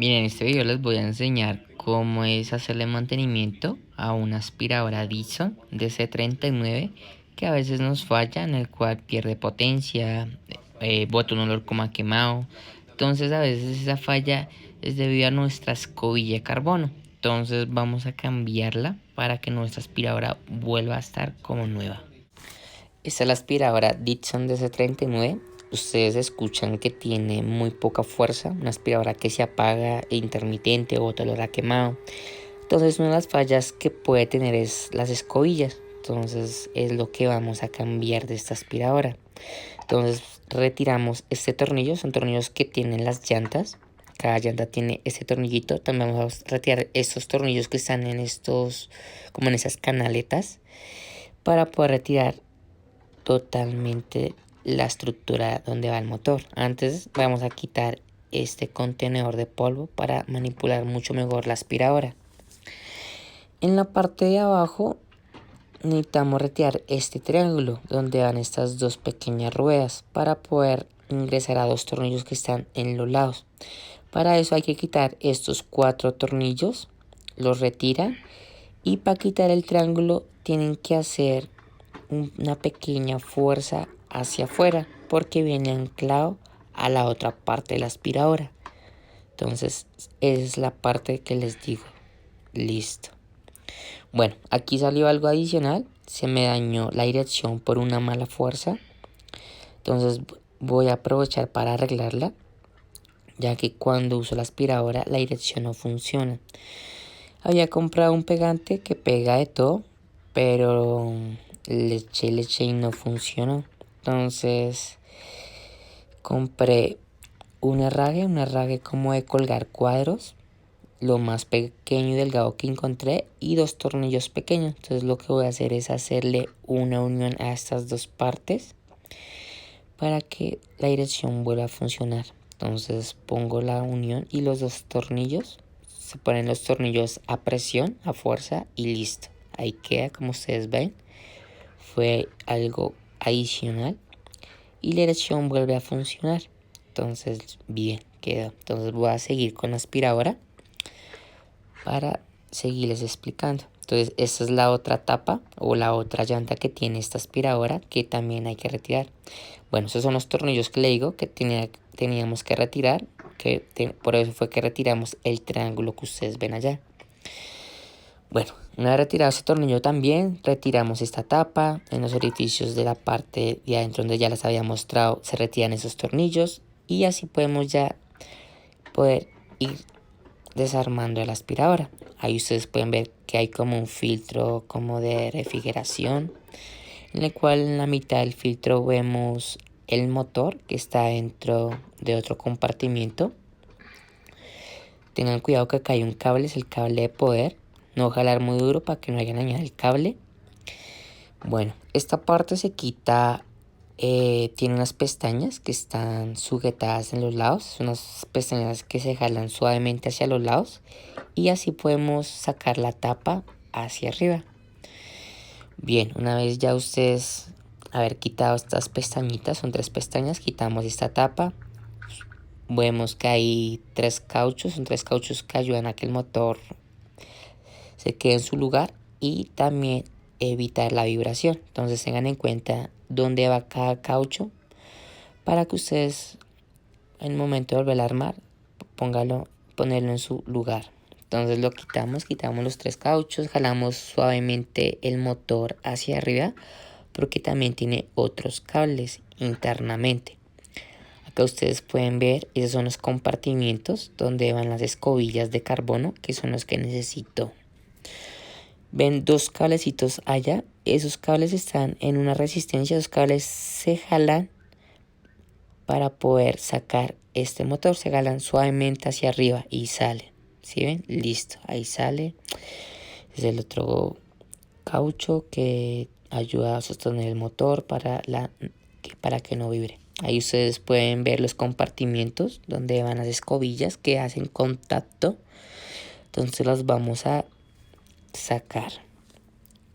Bien, en este video les voy a enseñar cómo es hacerle mantenimiento a una aspiradora Dyson DC39 que a veces nos falla, en el cual pierde potencia, bota un olor como a quemado. Entonces a veces esa falla es debido a nuestra escobilla de carbono. Entonces vamos a cambiarla para que nuestra aspiradora vuelva a estar como nueva. Esta es la aspiradora Dyson DC39. Ustedes escuchan que tiene muy poca fuerza, una aspiradora que se apaga e intermitente o olor a quemado. Entonces una de las fallas que puede tener es las escobillas. Entonces es lo que vamos a cambiar de esta aspiradora. Entonces retiramos este tornillo, son tornillos que tienen las llantas. Cada llanta tiene este tornillito. También vamos a retirar estos tornillos que están en estos, como en esas canaletas, para poder retirar totalmente la estructura donde va el motor. Antes vamos a quitar este contenedor de polvo para manipular mucho mejor la aspiradora. En la parte de abajo necesitamos retirar este triángulo donde van estas dos pequeñas ruedas para poder ingresar a dos tornillos que están en los lados. Para eso hay que quitar estos 4 tornillos, los retira, y para quitar el triángulo tienen que hacer una pequeña fuerza hacia afuera porque viene anclado a la otra parte de la aspiradora. Entonces es la parte que les digo. Listo. Bueno, aquí salió algo adicional. Se me dañó la dirección por una mala fuerza. Entonces voy a aprovechar para arreglarla, ya que cuando uso la aspiradora la dirección no funciona. Había comprado un pegante que pega de todo, pero le eché y no funcionó. Entonces compré un herraje como de colgar cuadros, lo más pequeño y delgado que encontré, y 2 tornillos pequeños. Entonces lo que voy a hacer es hacerle una unión a estas dos partes para que la dirección vuelva a funcionar. Entonces pongo la unión y los 2 tornillos, se ponen los tornillos a presión, a fuerza, y listo. Ahí queda, como ustedes ven. Fue algo adicional y la dirección vuelve a funcionar. Entonces bien, quedó. Entonces voy a seguir con la aspiradora para seguirles explicando. Entonces esta es la otra tapa o la otra llanta que tiene esta aspiradora, que también hay que retirar. Bueno, esos son los tornillos que le digo que teníamos que retirar, por eso fue que retiramos el triángulo que ustedes ven allá. Bueno, una vez retirado ese tornillo también, retiramos esta tapa. En los orificios de la parte de adentro donde ya les había mostrado, se retiran esos tornillos. Y así podemos ya poder ir desarmando la aspiradora. Ahí ustedes pueden ver que hay como un filtro como de refrigeración, en el cual en la mitad del filtro vemos el motor que está dentro de otro compartimiento. Tengan cuidado que acá hay un cable, es el cable de poder. No jalar muy duro para que no haya dañado el cable. Bueno, esta parte se quita, tiene unas pestañas que están sujetadas en los lados. Son unas pestañas que se jalan suavemente hacia los lados. Y así podemos sacar la tapa hacia arriba. Bien, una vez ya ustedes haber quitado estas pestañitas, son 3 pestañas, quitamos esta tapa. Vemos que hay 3 cauchos, son 3 cauchos que ayudan a que el motor se quede en su lugar y también evitar la vibración. Entonces tengan en cuenta dónde va cada caucho para que ustedes en el momento de volver a armar ponerlo en su lugar. Entonces lo quitamos los 3 cauchos, jalamos suavemente el motor hacia arriba porque también tiene otros cables internamente. Acá ustedes pueden ver, esos son los compartimientos donde van las escobillas de carbono, que son los que necesito. Ven 2 cablecitos allá, esos cables están en una resistencia, esos cables se jalan para poder sacar este motor, se jalan suavemente hacia arriba y sale. ¿Sí ven? Listo, ahí sale. Es el otro caucho que ayuda a sostener el motor para que no vibre. Ahí ustedes pueden ver los compartimientos donde van las escobillas que hacen contacto. Entonces las vamos a sacar.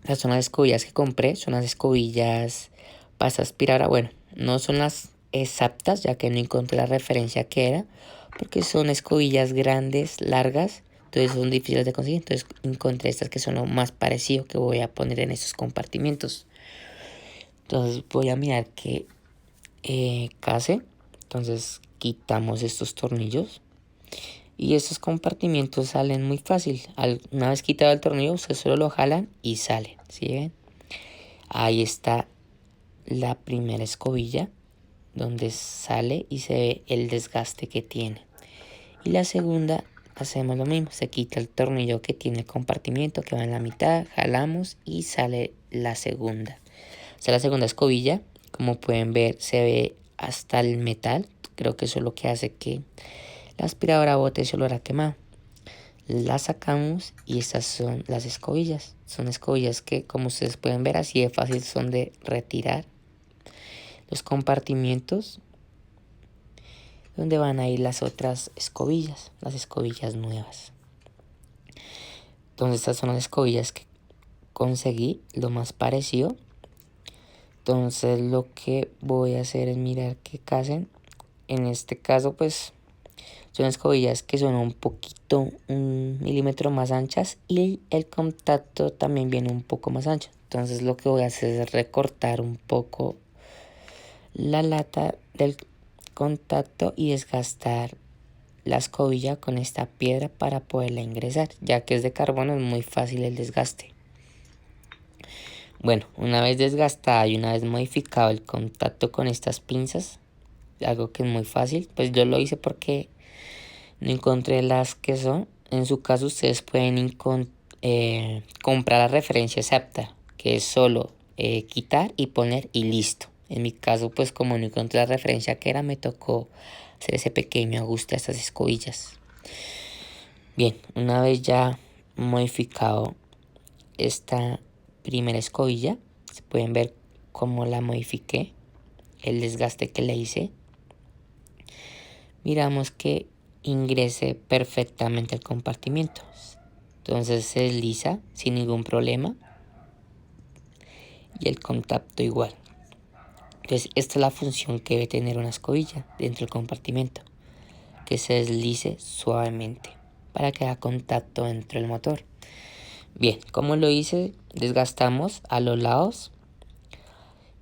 Estas son las escobillas que compré, son las escobillas para aspirar. Bueno, no son las exactas ya que no encontré la referencia que era, porque son escobillas grandes, largas, entonces son difíciles de conseguir. Entonces encontré estas que son lo más parecido que voy a poner en estos compartimientos. Entonces voy a mirar que case. Entonces quitamos estos tornillos y estos compartimientos salen muy fácil. Una vez quitado el tornillo, ustedes solo lo jalan y sale. ¿Sí ven? Ahí está la primera escobilla donde sale y se ve el desgaste que tiene. Y la segunda hacemos lo mismo, se quita el tornillo que tiene el compartimiento que va en la mitad, jalamos y sale la segunda. O sea, la segunda escobilla, como pueden ver, se ve hasta el metal. Creo que eso es lo que hace que la aspiradora bote ese olor a quemado. La sacamos y estas son las escobillas. Son escobillas que, como ustedes pueden ver, así de fácil son de retirar. Los compartimientos donde van a ir las otras escobillas, las escobillas nuevas. Entonces estas son las escobillas que conseguí, lo más parecido. Entonces lo que voy a hacer es mirar que casen. En este caso pues son escobillas que son un milímetro más anchas y el contacto también viene un poco más ancho. Entonces lo que voy a hacer es recortar un poco la lata del contacto y desgastar la escobilla con esta piedra para poderla ingresar, ya que es de carbono es muy fácil el desgaste. Bueno, una vez desgastada y una vez modificado el contacto con estas pinzas, algo que es muy fácil, pues yo lo hice porque no encontré las que son. En su caso ustedes pueden comprar la referencia exacta, que es solo quitar y poner y listo. En mi caso pues como no encontré la referencia que era, me tocó hacer ese pequeño ajuste a estas escobillas. Bien, una vez ya modificado esta primera escobilla, se pueden ver cómo la modifiqué, el desgaste que le hice. Miramos que ingrese perfectamente al compartimiento. Entonces se desliza sin ningún problema. Y el contacto igual. Entonces esta es la función que debe tener una escobilla dentro del compartimento. Que se deslice suavemente para que haga contacto dentro del motor. Bien, como lo hice, desgastamos a los lados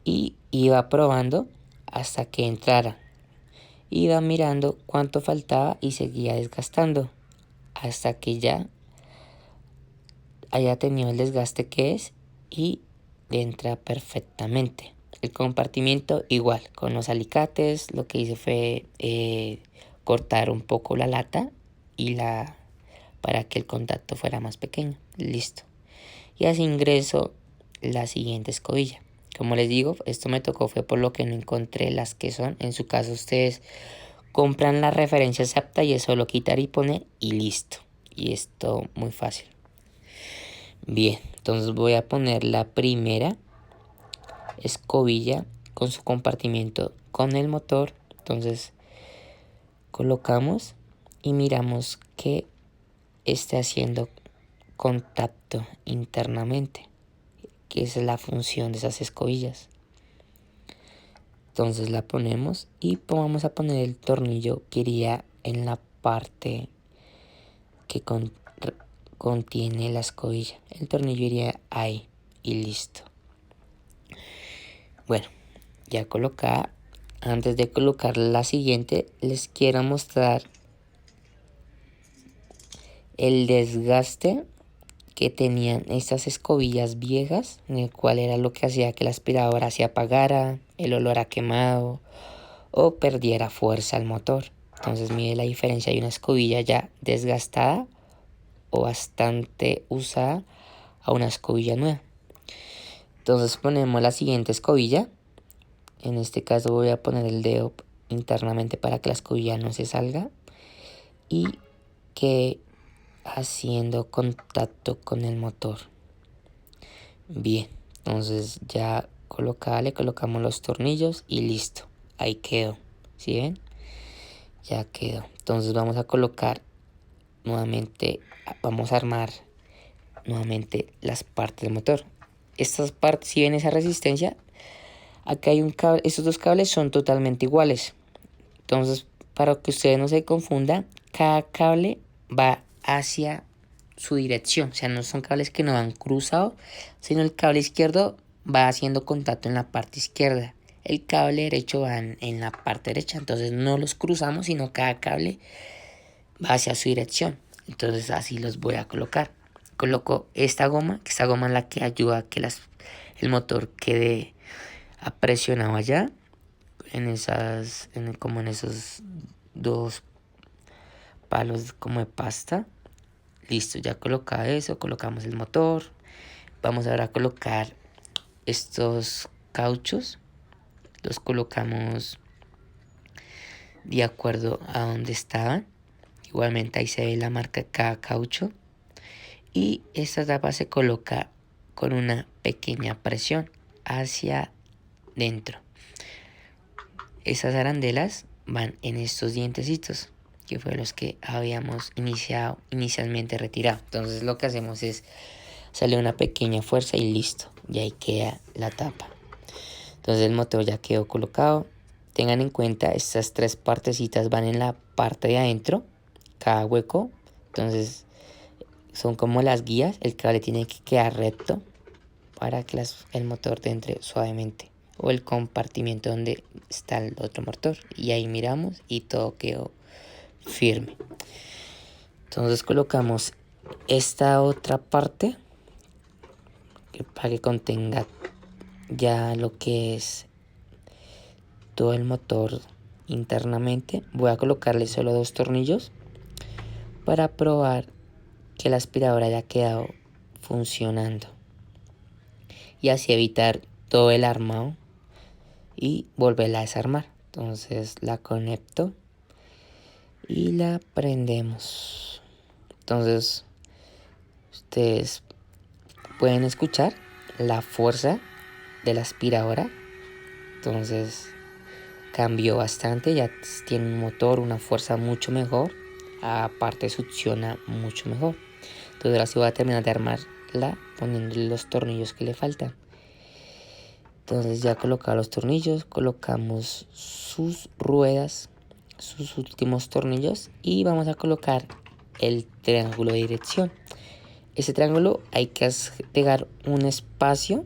y iba probando hasta que entrara. Iba mirando cuánto faltaba y seguía desgastando hasta que ya haya tenido el desgaste que es y entra perfectamente. El compartimiento igual, con los alicates, lo que hice fue cortar un poco la lata y para que el contacto fuera más pequeño. Listo. Y así ingreso la siguiente escobilla. Como les digo, esto me tocó fue por lo que no encontré las que son. En su caso ustedes compran la referencia exacta y es solo quitar y poner y listo. Y esto muy fácil. Bien, entonces voy a poner la primera escobilla con su compartimiento con el motor. Entonces colocamos y miramos que esté haciendo contacto internamente, que esa es la función de esas escobillas. Entonces la ponemos y vamos a poner el tornillo que iría en la parte que contiene la escobilla. El tornillo iría ahí y listo. Bueno, ya colocada. Antes de colocar la siguiente, les quiero mostrar el desgaste que tenían estas escobillas viejas, en el cual era lo que hacía que la aspiradora se apagara, el olor a quemado o perdiera fuerza al motor. Entonces mire la diferencia, hay una escobilla ya desgastada o bastante usada a una escobilla nueva. Entonces ponemos la siguiente escobilla. En este caso voy a poner el dedo internamente para que la escobilla no se salga y que haciendo contacto con el motor. Bien, entonces ya colocada, le colocamos los tornillos y listo. Ahí quedó. ¿Sí ven? Ya quedó. Entonces vamos a colocar nuevamente, vamos a armar nuevamente las partes del motor. Estas partes, si ven esa resistencia, acá hay un cable, estos dos cables son totalmente iguales. Entonces para que ustedes no se confundan, cada cable va hacia su dirección. O sea, no son cables que no van cruzados, sino el cable izquierdo va haciendo contacto en la parte izquierda. El cable derecho va en la parte derecha. Entonces no los cruzamos, sino cada cable va hacia su dirección. Entonces así los voy a colocar. Coloco esta goma, que esta goma es la que ayuda a que el motor quede apresionado allá. Como en esos dos palos como de pasta. Listo, ya colocado eso, colocamos el motor. Vamos ahora a colocar estos cauchos. Los colocamos de acuerdo a donde estaban. Igualmente ahí se ve la marca de cada caucho. Y esta tapa se coloca con una pequeña presión hacia dentro. Esas arandelas van en estos dientecitos, que fue los que habíamos inicialmente retirado. Entonces lo que hacemos es sale una pequeña fuerza y listo. Y ahí queda la tapa. Entonces el motor ya quedó colocado. Tengan en cuenta, estas tres partecitas van en la parte de adentro, cada hueco. Entonces son como las guías. El cable tiene que quedar recto para que el motor entre suavemente. O el compartimiento donde está el otro motor. Y ahí miramos y todo quedó firme. Entonces colocamos esta otra parte para que contenga ya lo que es todo el motor internamente. Voy a colocarle solo 2 tornillos para probar que la aspiradora haya quedado funcionando y así evitar todo el armado y volverla a desarmar. Entonces la conecto y la prendemos. Entonces ustedes pueden escuchar la fuerza de la aspiradora. Entonces cambió bastante, ya tiene un motor, una fuerza mucho mejor, aparte succiona mucho mejor. Entonces ahora sí voy a terminar de armarla poniéndole los tornillos que le faltan. Entonces ya colocados los tornillos, colocamos sus ruedas, sus últimos tornillos y vamos a colocar el triángulo de dirección. Ese triángulo hay que pegar un espacio,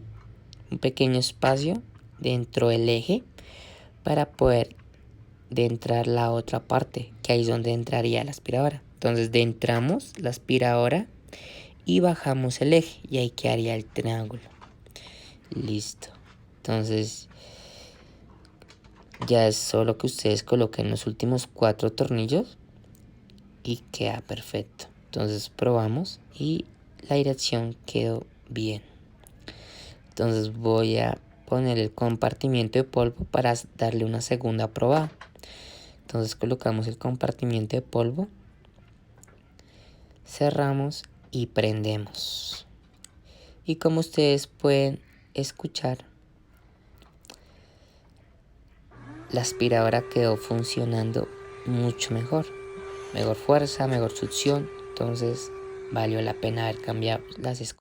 un pequeño espacio dentro del eje para poder entrar la otra parte, que ahí es donde entraría la aspiradora. Entonces entramos la aspiradora y bajamos el eje y ahí quedaría el triángulo. Listo. Entonces ya es solo que ustedes coloquen los últimos 4 tornillos y queda perfecto. Entonces probamos y la dirección quedó bien. Entonces voy a poner el compartimiento de polvo para darle una segunda probada. Entonces colocamos el compartimiento de polvo, cerramos y prendemos. Y como ustedes pueden escuchar, la aspiradora quedó funcionando mucho mejor. Mejor fuerza, mejor succión. Entonces valió la pena haber cambiado las escobillas.